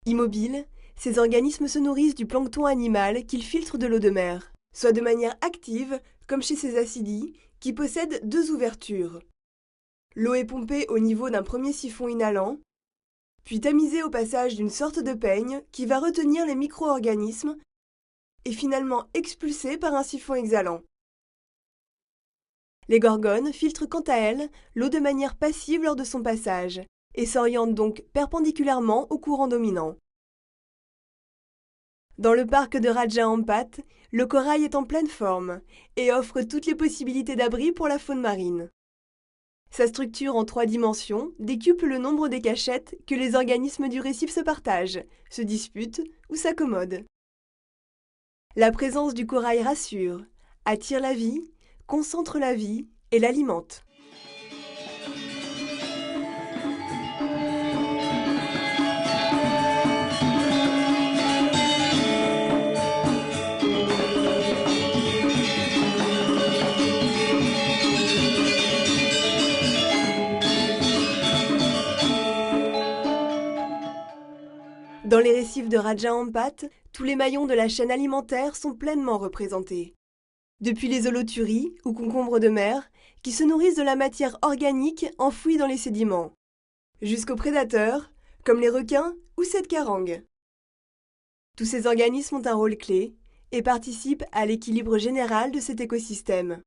Immobiles, ces organismes se nourrissent du plancton animal qu'ils filtrent de l'eau de mer, soit de manière active, comme chez ces acidies, qui possèdent deux ouvertures. L'eau est pompée au niveau d'un premier siphon inhalant, puis tamisée au passage d'une sorte de peigne qui va retenir les micro-organismes et finalement expulsée par un siphon exhalant. Les gorgones filtrent quant à elles l'eau de manière passive lors de son passage et s'orientent donc perpendiculairement au courant dominant. Dans le parc de Raja Ampat, le corail est en pleine forme et offre toutes les possibilités d'abri pour la faune marine. Sa structure en 3 dimensions décuple le nombre des cachettes que les organismes du récif se partagent, se disputent ou s'accommodent. La présence du corail rassure, attire la vie, concentre la vie et l'alimente. Dans les récifs de Raja Ampat, tous les maillons de la chaîne alimentaire sont pleinement représentés. Depuis les holothuries, ou concombres de mer, qui se nourrissent de la matière organique enfouie dans les sédiments, jusqu'aux prédateurs, comme les requins ou cette carangue. Tous ces organismes ont un rôle clé et participent à l'équilibre général de cet écosystème.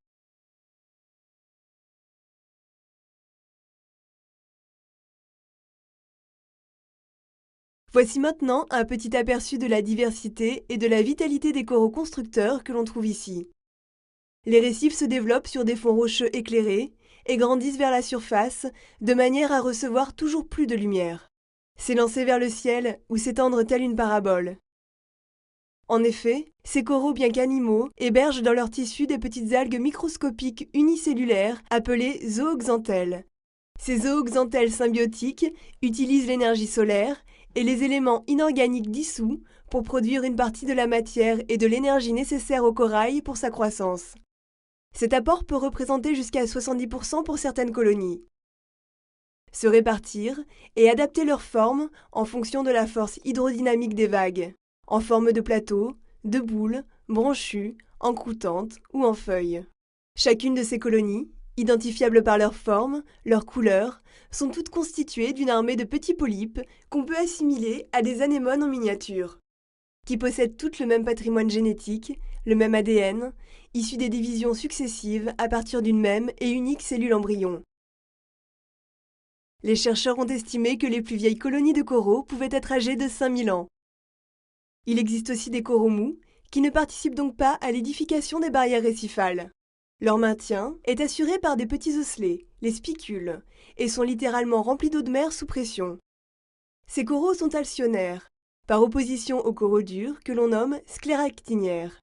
Voici maintenant un petit aperçu de la diversité et de la vitalité des coraux constructeurs que l'on trouve ici. Les récifs se développent sur des fonds rocheux éclairés et grandissent vers la surface de manière à recevoir toujours plus de lumière, s'élancer vers le ciel ou s'étendre telle une parabole. En effet, ces coraux, bien qu'animaux, hébergent dans leur tissu des petites algues microscopiques unicellulaires appelées zooxanthelles. Ces zooxanthelles symbiotiques utilisent l'énergie solaire et les éléments inorganiques dissous pour produire une partie de la matière et de l'énergie nécessaire au corail pour sa croissance. Cet apport peut représenter jusqu'à 70% pour certaines colonies. Se répartir et adapter leur forme en fonction de la force hydrodynamique des vagues, en forme de plateau, de boule, branchue, en croûtante ou en feuille. Chacune de ces colonies, identifiables par leur forme, leur couleur, sont toutes constituées d'une armée de petits polypes qu'on peut assimiler à des anémones en miniature, qui possèdent toutes le même patrimoine génétique, le même ADN, issu des divisions successives à partir d'une même et unique cellule embryon. Les chercheurs ont estimé que les plus vieilles colonies de coraux pouvaient être âgées de 5000 ans. Il existe aussi des coraux mous, qui ne participent donc pas à l'édification des barrières récifales. Leur maintien est assuré par des petits osselets, les spicules, et sont littéralement remplis d'eau de mer sous pression. Ces coraux sont alcyonnaires, par opposition aux coraux durs que l'on nomme scléractiniaires.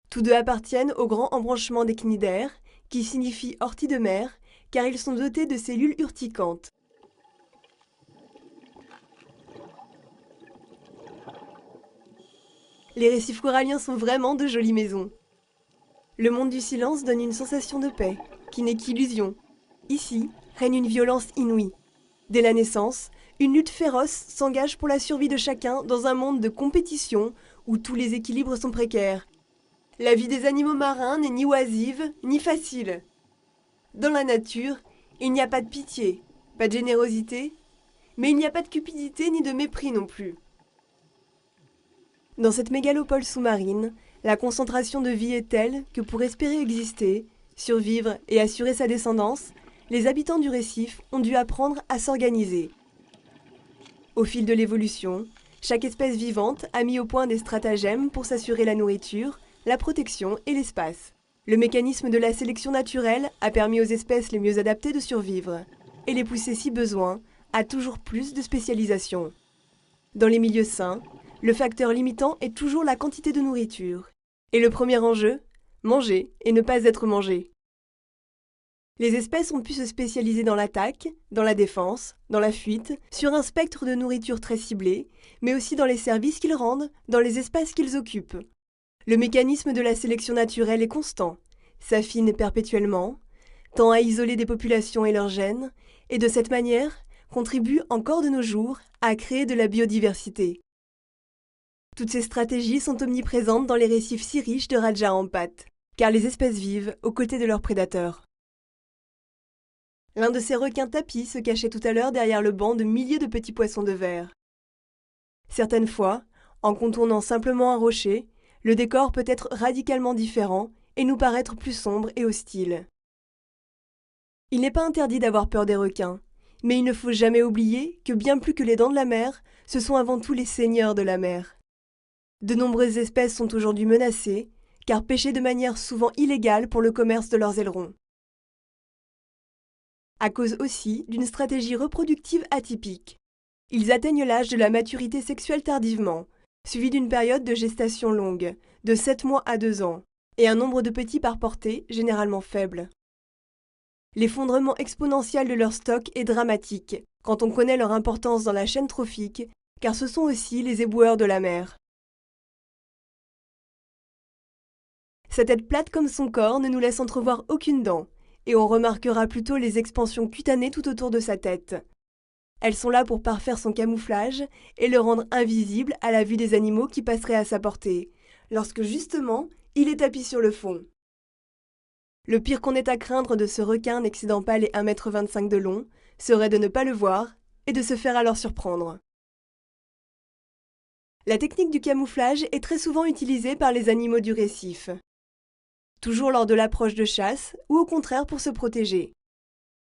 Tous deux appartiennent au grand embranchement des cnidaires, qui signifie ortie de mer, car ils sont dotés de cellules urticantes. Les récifs coralliens sont vraiment de jolies maisons. Le monde du silence donne une sensation de paix, qui n'est qu'illusion. Ici, règne une violence inouïe. Dès la naissance, une lutte féroce s'engage pour la survie de chacun dans un monde de compétition où tous les équilibres sont précaires. La vie des animaux marins n'est ni oisive, ni facile. Dans la nature, il n'y a pas de pitié, pas de générosité, mais il n'y a pas de cupidité ni de mépris non plus. Dans cette mégalopole sous-marine, la concentration de vie est telle que pour espérer exister, survivre et assurer sa descendance, les habitants du récif ont dû apprendre à s'organiser. Au fil de l'évolution, chaque espèce vivante a mis au point des stratagèmes pour s'assurer la nourriture, la protection et l'espace. Le mécanisme de la sélection naturelle a permis aux espèces les mieux adaptées de survivre et les pousser si besoin à toujours plus de spécialisation. Dans les milieux sains, le facteur limitant est toujours la quantité de nourriture. Et le premier enjeu, manger et ne pas être mangé. Les espèces ont pu se spécialiser dans l'attaque, dans la défense, dans la fuite, sur un spectre de nourriture très ciblé, mais aussi dans les services qu'ils rendent, dans les espaces qu'ils occupent. Le mécanisme de la sélection naturelle est constant, s'affine perpétuellement, tend à isoler des populations et leurs gènes, et de cette manière contribue encore de nos jours à créer de la biodiversité. Toutes ces stratégies sont omniprésentes dans les récifs si riches de Raja Ampat, car les espèces vivent aux côtés de leurs prédateurs. L'un de ces requins tapis se cachait tout à l'heure derrière le banc de milliers de petits poissons de verre. Certaines fois, en contournant simplement un rocher, le décor peut être radicalement différent et nous paraître plus sombre et hostile. Il n'est pas interdit d'avoir peur des requins, mais il ne faut jamais oublier que bien plus que les dents de la mer, ce sont avant tout les seigneurs de la mer. De nombreuses espèces sont aujourd'hui menacées, car pêchées de manière souvent illégale pour le commerce de leurs ailerons. À cause aussi d'une stratégie reproductive atypique. Ils atteignent l'âge de la maturité sexuelle tardivement, suivi d'une période de gestation longue, de 7 mois à 2 ans, et un nombre de petits par portée généralement faible. L'effondrement exponentiel de leur stock est dramatique, quand on connaît leur importance dans la chaîne trophique, car ce sont aussi les éboueurs de la mer. Sa tête plate comme son corps ne nous laisse entrevoir aucune dent, et on remarquera plutôt les expansions cutanées tout autour de sa tête. Elles sont là pour parfaire son camouflage et le rendre invisible à la vue des animaux qui passeraient à sa portée, lorsque justement il est tapis sur le fond. Le pire qu'on ait à craindre de ce requin n'excédant pas les 1,25 m de long serait de ne pas le voir et de se faire alors surprendre. La technique du camouflage est très souvent utilisée par les animaux du récif. Toujours lors de l'approche de chasse ou au contraire pour se protéger.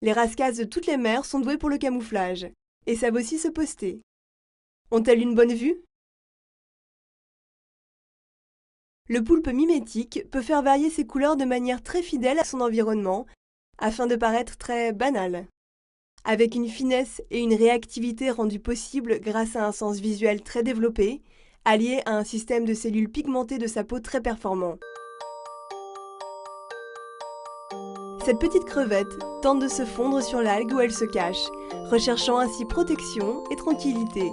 Les rascasses de toutes les mers sont douées pour le camouflage et savent aussi se poster. Ont-elles une bonne vue? Le poulpe mimétique peut faire varier ses couleurs de manière très fidèle à son environnement afin de paraître très banal. Avec une finesse et une réactivité rendues possibles grâce à un sens visuel très développé, allié à un système de cellules pigmentées de sa peau très performant. Cette petite crevette tente de se fondre sur l'algue où elle se cache, recherchant ainsi protection et tranquillité.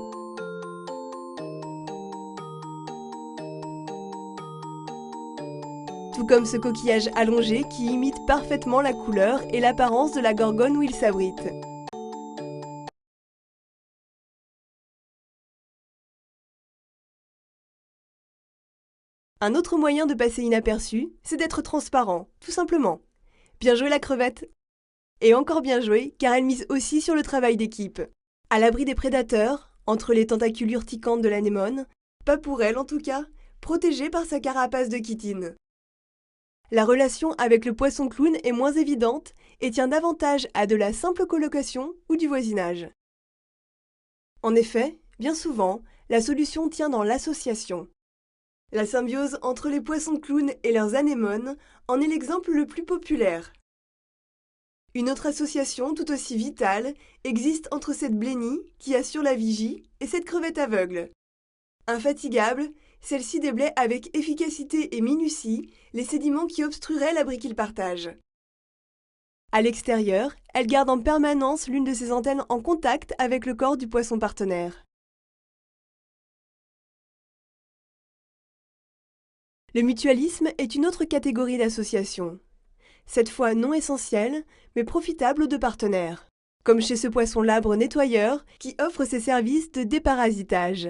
Tout comme ce coquillage allongé qui imite parfaitement la couleur et l'apparence de la gorgone où il s'abrite. Un autre moyen de passer inaperçu, c'est d'être transparent, tout simplement. Bien joué la crevette! Et encore bien joué, car elle mise aussi sur le travail d'équipe. À l'abri des prédateurs, entre les tentacules urticantes de l'anémone, pas pour elle en tout cas, protégée par sa carapace de chitine. La relation avec le poisson clown est moins évidente et tient davantage à de la simple colocation ou du voisinage. En effet, bien souvent, la solution tient dans l'association. La symbiose entre les poissons clowns et leurs anémones en est l'exemple le plus populaire. Une autre association tout aussi vitale existe entre cette blénie, qui assure la vigie, et cette crevette aveugle. Infatigable, celle-ci déblaye avec efficacité et minutie les sédiments qui obstrueraient l'abri qu'ils partagent. À l'extérieur, elle garde en permanence l'une de ses antennes en contact avec le corps du poisson partenaire. Le mutualisme est une autre catégorie d'association. Cette fois non essentielle, mais profitable aux deux partenaires. Comme chez ce poisson labre nettoyeur qui offre ses services de déparasitage.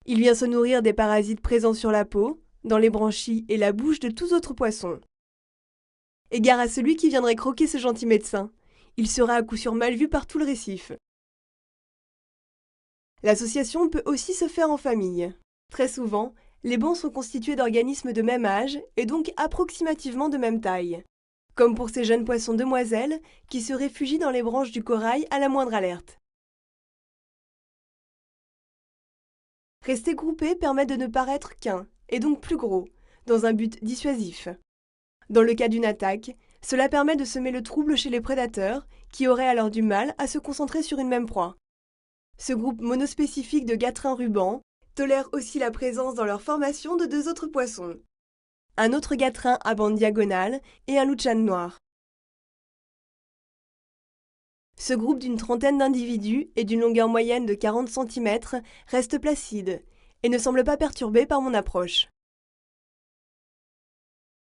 Il vient se nourrir des parasites présents sur la peau, dans les branchies et la bouche de tous autres poissons. Égard à celui qui viendrait croquer ce gentil médecin. Il sera à coup sûr mal vu par tout le récif. L'association peut aussi se faire en famille. Très souvent, les bancs sont constitués d'organismes de même âge et donc approximativement de même taille. Comme pour ces jeunes poissons demoiselles qui se réfugient dans les branches du corail à la moindre alerte. Rester groupé permet de ne paraître qu'un, et donc plus gros, dans un but dissuasif. Dans le cas d'une attaque, cela permet de semer le trouble chez les prédateurs, qui auraient alors du mal à se concentrer sur une même proie. Ce groupe monospécifique de gatrins rubans tolère aussi la présence dans leur formation de deux autres poissons. Un autre gatrin à bande diagonale et un louchan noir. Ce groupe d'une trentaine d'individus et d'une longueur moyenne de 40 cm reste placide et ne semble pas perturbé par mon approche.